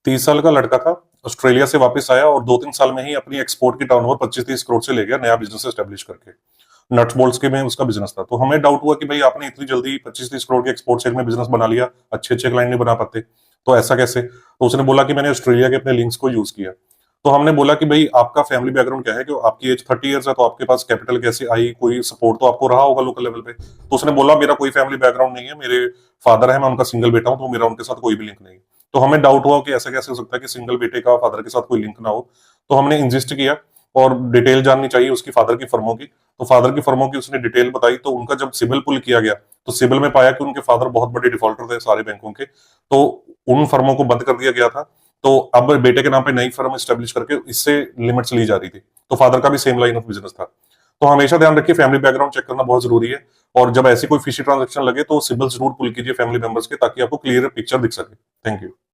30 साल का लड़का था, ऑस्ट्रेलिया से वापस आया और 2-3 साल में ही अपनी एक्सपोर्ट की टर्नओवर 25-30 करोड़ से ले गया, नया बिजनेस एस्टेब्लिश करके। नट्स बोल्ट्स के में उसका बिजनेस था। तो हमें डाउट हुआ कि भाई आपने इतनी जल्दी 25-30 करोड़ के एक्सपोर्ट सेगमेंट में बिजनेस बना लिया, अच्छे अच्छे क्लाइंट नहीं बना पाते, तो ऐसा कैसे? तो उसने बोला कि मैंने ऑस्ट्रेलिया के अपने लिंक्स को यूज किया। तो हमने बोला कि भाई आपका फैमिली बैकग्राउंड क्या है, कि आपकी एज 30 ईयर्स है, तो आपके पास कैपिटल कैसे आई, कोई सपोर्ट तो आपको रहा होगा लोकल लेवल पे। तो उसने बोला मेरा कोई फैमिली बैकग्राउंड नहीं है, मेरे फादर है, मैं उनका सिंगल बेटा हूं, तो मेरा उनके साथ कोई भी लिंक नहीं। तो हमें डाउट हुआ कि ऐसा कैसे हो सकता है कि सिंगल बेटे का फादर के साथ कोई लिंक ना हो। तो हमने इंजिस्ट किया और डिटेल जाननी चाहिए उसकी फादर की फर्मों की। तो फादर की फर्मों की उसने डिटेल बताई, तो उनका जब सिबिल पुल किया गया, तो सिबिल में पाया कि उनके फादर बहुत बड़े डिफॉल्टर थे सारे बैंकों के। तो उन फर्मों को बंद कर दिया गया था। तो अब बेटे के नाम पे नई फर्म स्टेब्लिश करके इससे लिमिट्स ली जा रही थी। तो फादर का भी सेम लाइन ऑफ बिजनेस था। तो हमेशा ध्यान रखिए, फैमिली बैकग्राउंड चेक करना बहुत जरूरी है। और जब ऐसी कोई फिशी ट्रांजेक्शन लगे तो सिबिल जरूर पुल कीजिए फैमिली मेंबर्स के, ताकि आपको क्लियर पिक्चर दिख सके। Thank you.